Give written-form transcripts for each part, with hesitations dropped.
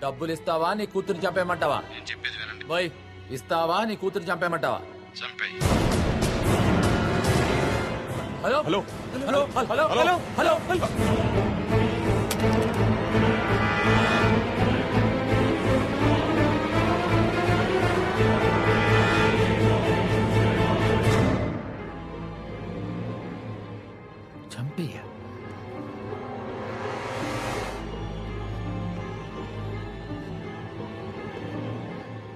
డబ్బులు ఇస్తావా నీ కూతురు చంపేయమంటావా? నేను చెప్పేది వినండి. బాయ్ ఇస్తావా నీ కూతురు చంపేయమంటావా? చంపేయ్. Hello hello hello hello hello hello hello చంపేయ.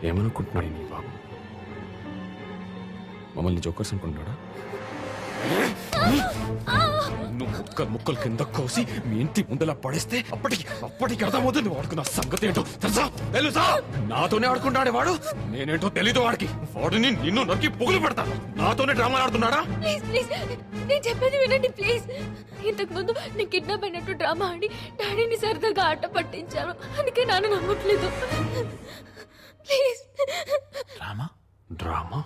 ఏమనుకుంటున్నాడు నీ బాబు? మమ్మల్ని జోకర్స్ అనుకుంటున్నాడా? నువ్వు ముక్కలు కింద కోసి మీ ఇంటి ముందలా పడేస్తే అప్పటికి అర్థమవుతుంది వాడుకున్న సంగతి ఏంటో తెలుసా? నాతోనే ఆడుకుంటాడే వాడు, నేనేంటో తెలీదు వాడికి. వాడిని నిన్ను నరికి పొగులు పెడతాను. నాతోనే డ్రామాలు ఆడుతున్నాడా? ప్లీజ్ ప్లీజ్ నేను చెప్పేది వినండి ప్లీజ్. ఇంతకు ముందు నేను కిడ్నాప్ అయినట్టు డ్రామా ఆడి డాడీని సరదాగా ఆట పట్టించాను, అందుకే నాన్న నమ్మట్లేదు. ప్లీజ్. రామా డ్రామా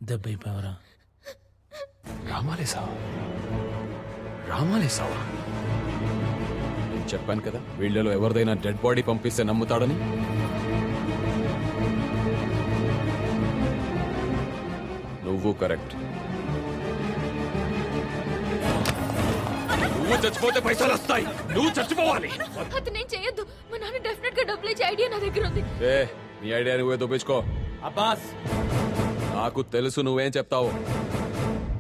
దెబ్బైపోవరా? రామాలేసావా? నేను చెప్పాను కదా వీళ్ళలో ఎవరిదైనా డెడ్ బాడీ పంపిస్తే నమ్ముతాడని. నువ్వు కరెక్ట్. నువ్వు చచ్చిపోతే పైసలు వస్తాయి, నువ్వు చచ్చిపోవాలి. అతను ఏం చేయొద్దు. మా నాన్న డెఫినెట్ గా డబ్బులు ఇచ్చే ఐడియా నా దగ్గర ఉంది. నీ ఐడియా నువ్వే దొప్పించుకో. అబ్బాస్ నాకు తెలుసు నువ్వేం చెప్తావు.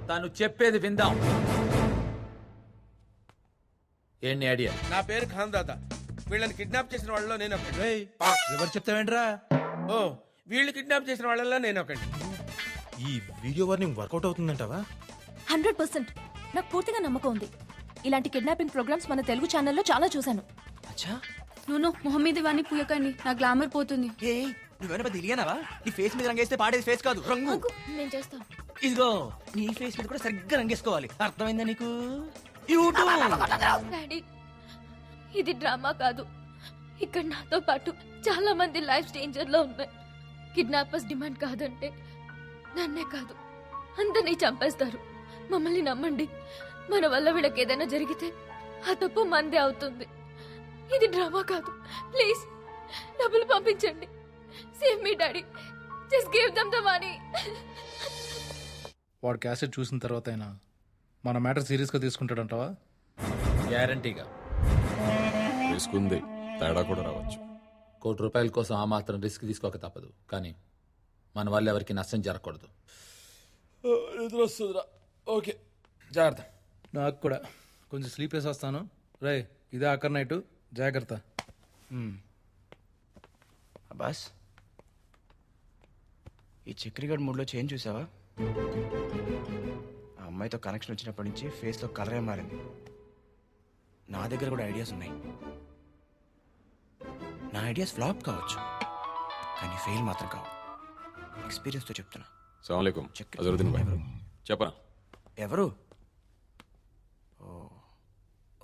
తను చెప్పేది విందాం. ఏంటి ఐడియా? నా పేరు ఖాన్ దాదా. వీళ్ళని కిడ్నాప్ చేసిన వాళ్ళలో నేను ఒకటి. ఎవరు చెప్తావేంట్రా? ఓ, వీళ్ళు కిడ్నాప్ చేసిన వాళ్ళలో నేను ఒకటి. ఈ వీడియో వార్నింగ్ వర్కౌట్ అవుతుందంటావా? 100% నాకు పూర్తిగా నమ్మకం ఉంది. ఇలాంటి కిడ్నాపింగ్ ప్రోగ్రామ్స్ మన తెలుగు ఛానల్లో చాలా చూశాను. నూనో మొహం మీద ఇవన్నీ పూయకండి, నా గ్లామర్ పోతుంది. నువ్వేనా తెలియనావా? నీ ఫేస్ మీద రంగేస్తే పాడేది ఫేస్ కాదు, రంగు. నేను చేస్తాను. ఇదిగో నీ ఫేస్ మీద కూడా సరిగ్గా రంగేసుకోవాలి, అర్థమైందా నీకు? డాడీ ఇది డ్రామా కాదు. ఇక్కడ నాతో పాటు చాలా మంది లైఫ్ డేంజర్ లో ఉన్నాయి. కిడ్నాపర్స్ డిమాండ్ కాదంటే నన్నే కాదు అందరినీ చంపేస్తారు. మమ్మల్ని నమ్మండి. మన వల్ల వీళ్ళకి ఏదైనా జరిగితే ఆ తప్పు మందే అవుతుంది. ఇది డ్రామా కాదు. ప్లీజ్ డబ్బులు పంపించండి. Save me daddy. Just give them the money. వాడు క్యాసెట్ చూసిన తర్వాత అయినా మన మ్యాటర్ సీరియస్ గా తీసుకుంటాడంటావా? గ్యారంటీగా తీసుకుంది, తేడా కూడా రావచ్చు. ₹1 కోసం ఆ మాత్రం రిస్క్ తీసుకోక తప్పదు. కానీ మన వల్ల ఎవరికి నష్టం జరగకూడదు. ఓకే జాగ్రత్త. నాకు కూడా కొంచెం స్లీప్ వేసి వస్తాను. రే ఇదే ఆఖరి నైట్, జాగ్రత్త. అబ్బాస్, ఈ చక్రిగడ్ మూడ్లో చేంజ్ చూసావా? ఆ అమ్మాయితో కనెక్షన్ వచ్చినప్పటి నుంచి ఫేస్లో కలరే మారింది. నా దగ్గర కూడా ఐడియాస్ ఉన్నాయి. నా ఐడియాస్ ఫ్లాప్ కావచ్చు, కానీ ఫెయిల్ మాత్రం కావు. ఎక్స్పీరియన్స్తో చెప్తున్నా. సలాంలేకుం అజరుద్దీన్ భాయ్. చెప్పనా? ఎవరు?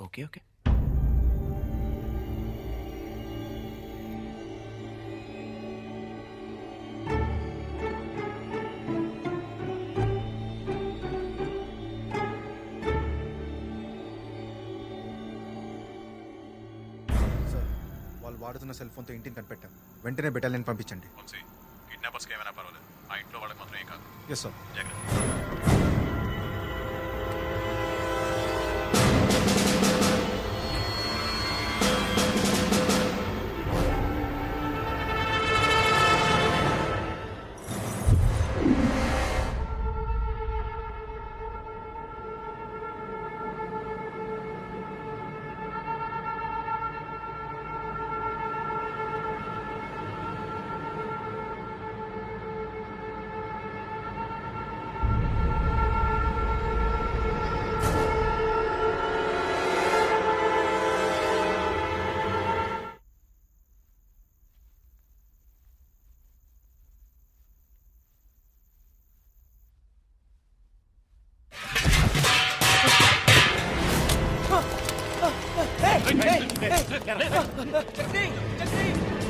Okay okay. వాళ్ళు వాడుతున్న సెల్ ఫోన్తో ఇంటిని కనిపెట్టాం. వెంటనే బెటాలియన్ పంపించండి. కిడ్నాపర్స్కి ఏమైనా పర్వాలేదు, ఆ ఇంట్లో వాళ్ళకి మాత్రం ఏం కాదు. Yes sir.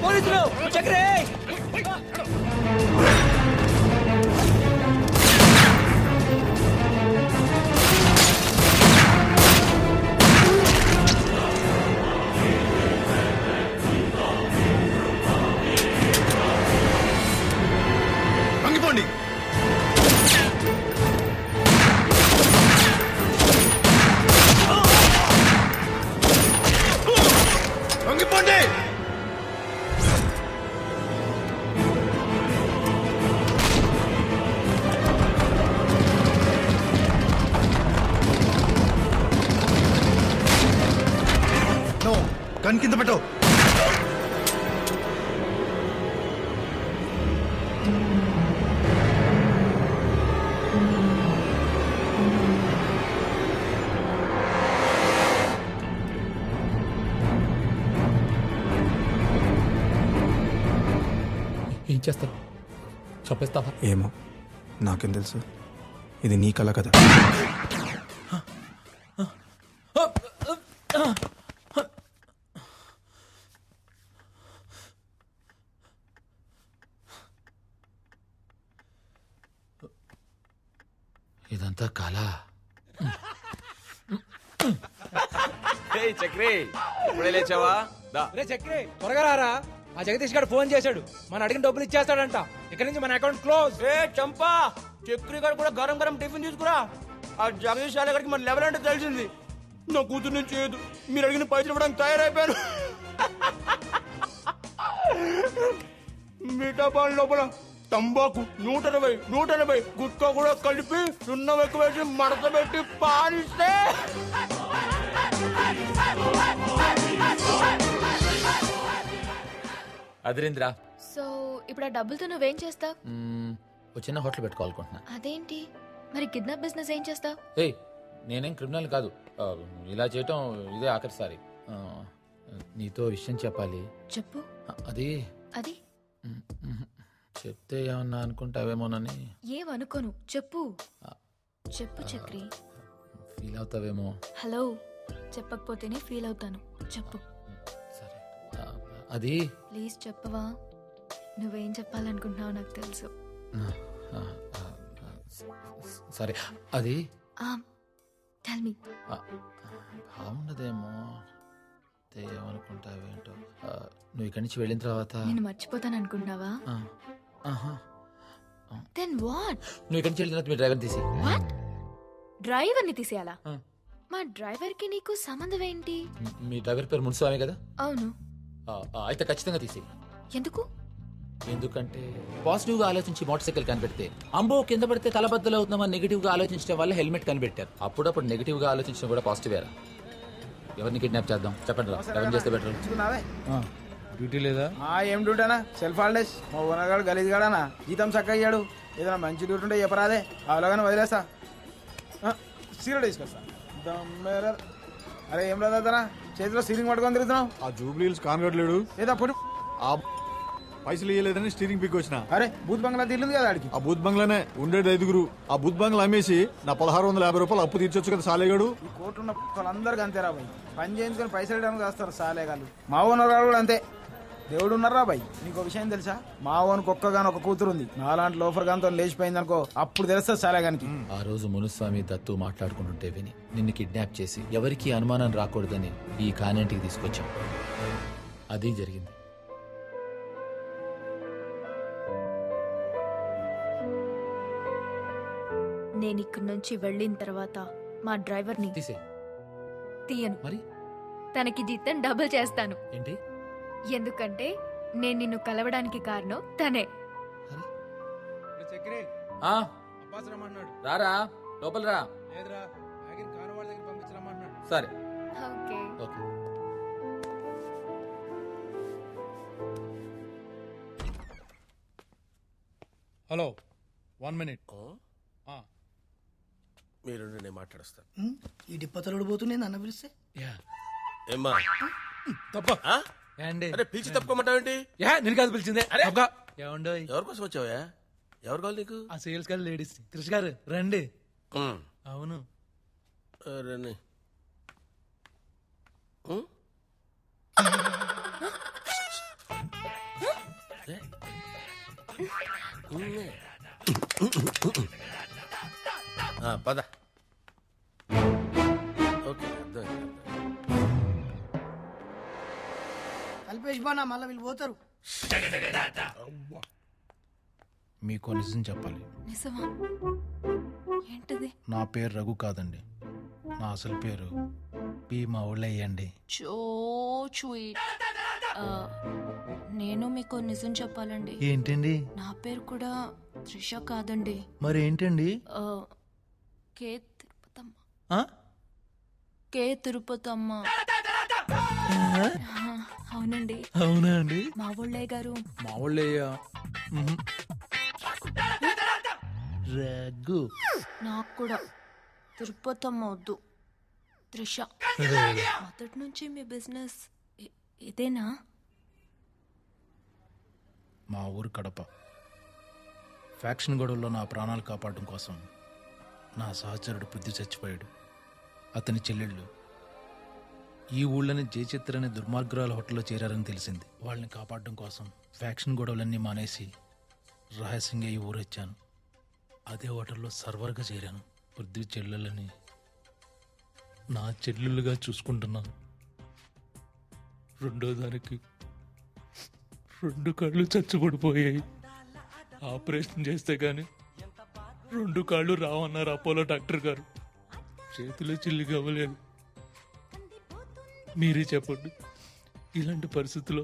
పోలీసులు, చక్రి! ఆపండి. నో గన్ కింద పెట్టు. ఏం చేస్తావు? చంపేస్తావా? ఏమో నాకేం తెలుసు, ఇది నీ కల కదా. ఇదంతా కళ. చక్రి ఇప్పుడే లేచావా? దా. రే చక్రి త్వరగా రారా, ఆ జగదీష్ గారు ఫోన్ చేశాడు, మన అడిగిన డబ్బులు ఇచ్చేస్తాడంట. ఇక్కడి నుంచి మన అకౌంట్ క్లోజ్. ఏ చంపా, చక్రి గారు కూడా గరం గరం టిఫిన్ తీసుకురా. ఆ జగదీష్ గారికి మన లెవెల్ అంటే తెలిసింది. నా కూతురు నుంచి చేయదు, మీరు అడిగిన పైసలు ఇవ్వడానికి తయారైపోయాను. మీఠా పాలు లోపల తంబాకు 180 గుట్కా కూడా కలిపి సున్నం ఎక్కువ వేసి మడత పెట్టి పాలిస్తే అదిరింద్రా. సో ఇప్పుడు ఆ డబ్బులతో నువ్వేం చేస్తావు? ఒక చిన్న హోటల్ పెట్టుకోవాలనుకుంటున్నా. అదేంటి మరి కిడ్నాప్ బిజినెస్ ఏం చేస్తావు? ఏయ్, నేనేం క్రిమినల్ కాదు. ఇలా చేయటం ఇదే ఆఖరిసారి. నీతో విషయం చెప్పాలి. చెప్పు. అది అది చెప్తే ఏమన్నా అనుకుంటావేమోనని. ఏమనుకోను, చెప్పు. చెప్పు చక్రి. ఫీల్ అవుతావేమో. హలో, చెప్పకపోతేనే ఫీల్ అవుతాను. చెప్పు. సరే, అది ప్లీజ్ చెప్పవా? నువ్వేం చెప్పాలనుకుంటున్నావు నాకు తెలుసు. సరే, అది టెల్ మీ. బాగుండదేమో, ఏమనుకుంటావేంటో. నువ్వు ఇక్కడి నుంచి వెళ్ళిన తర్వాత నేను మర్చిపోతాను అనుకుంటున్నావా? Then what? నువ్వు ఇక్కడి నుంచి వెళ్ళిన తర్వాత మీ డ్రైవర్ తీసి. వాట్? డ్రైవర్ ని తీసేయాలా? మా డ్రైవర్ కి నీకు సంబంధం ఏంటి? మీ డ్రైవర్ పేరు మున్స్వామి కదా? అవును. అయితే ఖచ్చితంగా తీసి. ఎందుకు? ఎందుకంటే పాజిటివ్ గా ఆలోచించి మోటార్ సైకిల్ కనిపెడితే అంబో కింద పడితే తలబద్దలు అవుతున్నామని నెగిటివ్ గా ఆలోచించడం వల్ల హెల్మెట్ కనిపెట్టారు. అప్పుడప్పుడు నెగిటివ్ గా ఆలోచించడం కూడా పాజిటివ్ వేరా. ఎవరిని కిడ్నాప్ చేద్దాం చెప్పండి రా. ఎవరిని చేస్తే బెటర్? డ్యూటీ లేదా? ఏం డ్యూటీ అన్నా? Self holidays. మా ఓనర్గాడు గలీజ్ గాడనా, జీతం చక్క అయ్యాడు. ఏదైనా మంచి డ్యూటీ ఉంటే చెప్పరాదే, అవలాగానే వదిలేస్తా. సీరియల్ తీసుకొస్తా. అరే ఏం లేదన్నా, చేతిలో సీలింగ్ పట్టుకొని తిరుగుతున్నావు. ఆ జూబ్లీ హిల్స్ కాన్గట్లేడు ఏదో పొడి ఆ పైసలు ఇవ్వలేదని స్టీరింగ్ పిక్ వచ్చిన. అరే బూత్ బంగ్లా తీర్లింది కదా ఆడికి. ఆ బూత్ బంగ్లానే ఉండేది 5గురు. ఆ బూత్ బంగ్లా అమ్మేసి నా 1650 రూపాయలు అప్పు తీర్చొచ్చు కదా సాలేగాడు. ఈ కోర్టు ఉన్న వాళ్ళందరికీ అంతే రా బాయ్, పని చేయించుకొని పైసలు ఇవ్వడానికి వస్తారు సాలేగాళ్ళు. మా ఓనర్ కూడా అంతే, దేవుడు ఉన్నారా బాయ్. నీకు విషయం తెలుసా? మా ఓనికి ఒక్కగాని ఒక కూతురు ఉంది. నాలాంటి లోఫర్ గానితో లేచిపోయింది అనుకో, అప్పుడు తెలుస్తుంది సాలేగానికి. ఆ రోజు మునుస్వామి దత్తు మాట్లాడుకుంటుంటే విని నిన్ను కిడ్నాప్ చేసి ఎవరికి అనుమానం రాకూడదని ఈ కాన్వెంట్కి తీసుకొచ్చాం. అది జరిగింది. నేను ఇక్కడి నుంచి వెళ్ళిన తర్వాత మా డ్రైవర్ ని తీసే. తీయను. మరి తనకి జీతం డబుల్ చేస్తాను. ఏంటి? ఎందుకంటే నేను నిన్ను కలవడానికి కారణం తనే. చక్రి ఆ, అబ్బాస్ రమ్మన్నాడు. రారా లోపల రా. లేదురా, ఆగిన కానవాడి దగ్గర పంపించరమ్మన్నాడు. సరే ఓకే. ఓకే. Hello, 1 minute. మీరు నేను మాట్లాడుస్తాను. ఈ డిప్పతలుడు పోతుంది నన్ను పిలిస్తే ఏమ్మా తప్ప ఏండి? అరే పిలిచి తప్పుకోమంటావేంటి? నేను కాదు పిలిచిందే. అరే! ఏమండో ఎవరి కోసం వచ్చావా? ఎవరు కావాలి నీకు? ఆ సేల్స్ గారు లేడీస్. కృష్ గారు రండి. ఉమ్. అవును. రండి. పద. ఓకే, కలిపేసి బానా మళ్ళీ వీళ్ళు పోతారు. మీకు నిజం చెప్పాలి. నిజమా? ఏంటిది? నా పేరు రఘు కాదండి, నా అసలు పేరు పి మా ఊళ్ళయ్యండి. So sweet. నేను మీకు నిజం చెప్పాలండి. ఏంటండి? నా పేరు కూడా త్రిష కాదండి. మరి ఏంటండి? కే తిరుపతమ్మ. ఆ? కే తిరుపతమ్మ. అవునండి. అవునా అండి? మా ఊళ్ళయ్య గారు. మా ఊళ్ళయ్యా. రఘు. నాకు కూడా తిరుపతమ్మ వద్దు, త్రిష. మొదటి నుంచి మీ బిజినెస్ ఇదేనా? మా ఊరు కడప. ఫ్యాక్షన్ గొడవల్లో నా ప్రాణాలు కాపాడడం కోసం నా సహచరుడు బుద్ధి చచ్చిపోయాడు. అతని చెల్లెళ్ళు ఈ ఊళ్ళని జయచిత్ర అనే దుర్మార్గురాల హోటల్లో చేరారని తెలిసింది. వాళ్ళని కాపాడడం కోసం ఫ్యాక్షన్ గొడవలన్నీ మానేసి రహస్యంగా ఈ ఊరు వచ్చాను. అదే హోటల్లో సర్వర్గా చేరాను. పృథ్వీ చెల్లెళ్ళని నా చెల్లెళ్ళుగా చూసుకుంటున్నాను. రెండో దానికి 2 కాళ్ళు చచ్చుబడిపోయాయి. ఆపరేషన్ చేస్తే గాని 2 కాళ్ళు రావన్నారు అపోలో డాక్టర్ గారు. చేతిలో చిల్లి కవ్వలేదు. మీరే చెప్పండి, ఇలాంటి పరిస్థితుల్లో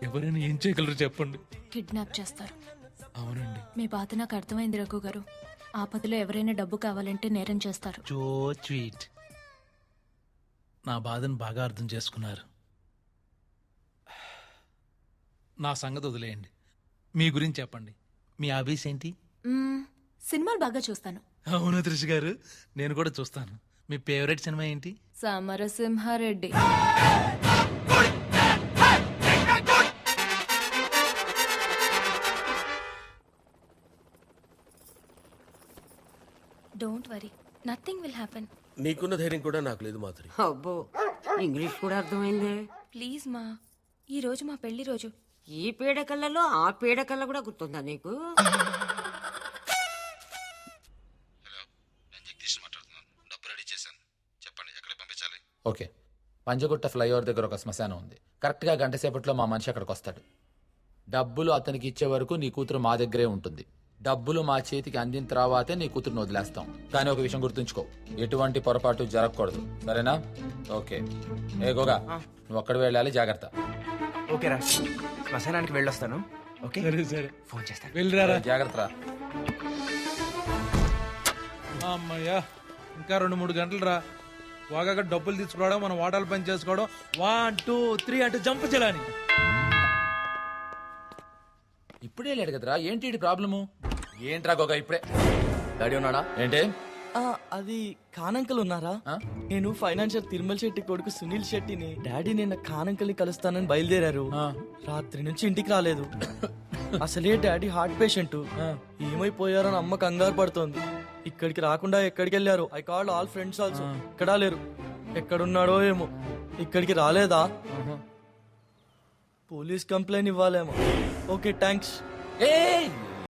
ఎవరైనా ఏం చేయగలరు చెప్పండి. కిడ్నాప్ చేస్తారు. అవునండి. మీ బాధ నాకు అర్థమైంది రఘు గారు. ఆపదలో ఎవరైనా డబ్బు కావాలంటే నేరం చేస్తారు. So sweet. నా బాధను బాగా అర్థం చేసుకున్నారు. నా సంగతి వదిలేయండి, మీ గురించి చెప్పండి. మీ హాబీస్ ఏంటి? సినిమాలు బాగా చూస్తాను. అవును త్రిష్ గారు, నేను కూడా చూస్తాను. మీ ఫేవరెట్ సినిమా ఏంటి? Samarasimha Reddy. Don't worry, nothing will happen. నీకున్న ధైర్యం కూడా నాకు లేదు మాధురి. అబ్బో, ఇంగ్లీష్ కూడా అర్థమైందే. ప్లీజ్ మా, ఈ రోజు మా పెళ్లి రోజు. ఈ పీడకల్లలో ఆ పీడకల్ల కూడా గుర్తుందా నీకు? ఓకే, పంజగుట్ట ఫ్లైఓవర్ దగ్గర ఒక శ్మశానం ఉంది. కరెక్ట్గా గంట సేపట్లో మా మనిషి అక్కడికి వస్తాడు. డబ్బులు అతనికి ఇచ్చే వరకు నీ కూతురు మా దగ్గరే ఉంటుంది. డబ్బులు మా చేతికి అందిన తర్వాతే నీ కూతురుని వదిలేస్తాం. కానీ ఒక విషయం గుర్తుంచుకో, ఎటువంటి పొరపాటు జరగకూడదు, సరేనా? ఓకే. ఏ గోగా, నువ్వు అక్కడ వెళ్ళాలి, జాగ్రత్త. ఓకేరా, శ్మశానానికి వెళ్ళొస్తాను. ఓకే సరే, ఫోన్ చేస్తాను. వెళ్ళిరారా. జాగ్రత్త రా. అమ్మయ్యా, ఇంకా 2-3 గంటలు రా. బాగా డబ్బులు తీసుకోవడం, మనం వాటాలు పని చేసుకోవడం. 1 2 3 అంటే జంప్ చేయాలని. ఇప్పుడే లేడు కదరా, ఏంటి ఈ ప్రాబ్లము? ఏంట్రా గోగా ఇప్పుడే? డాడీ ఉన్నాడా? ఏంటి? అది కానంకల్ ఉన్నారా? నేను ఫైనాన్షియల్ తిరుమల శెట్టి కొడుకు సునీల్ శెట్టిని. డాడీ నిన్న కానంకల్ని కలుస్తానని బయలుదేరారు. రాత్రి నుంచి ఇంటికి రాలేదు. అసలే డాడీ హార్ట్ పేషెంట్. ఏమైపోయారని అమ్మ కంగారు పడుతోంది. ఇక్కడికి రాకుండా ఎక్కడికి వెళ్ళారు? I called all friends also. ఎక్కడా లేరు. ఎక్కడున్నాడో ఏమో. ఇక్కడికి రాలేదా? పోలీస్ కంప్లైంట్ ఇవ్వాలేమో. Okay, thanks. ఏయ్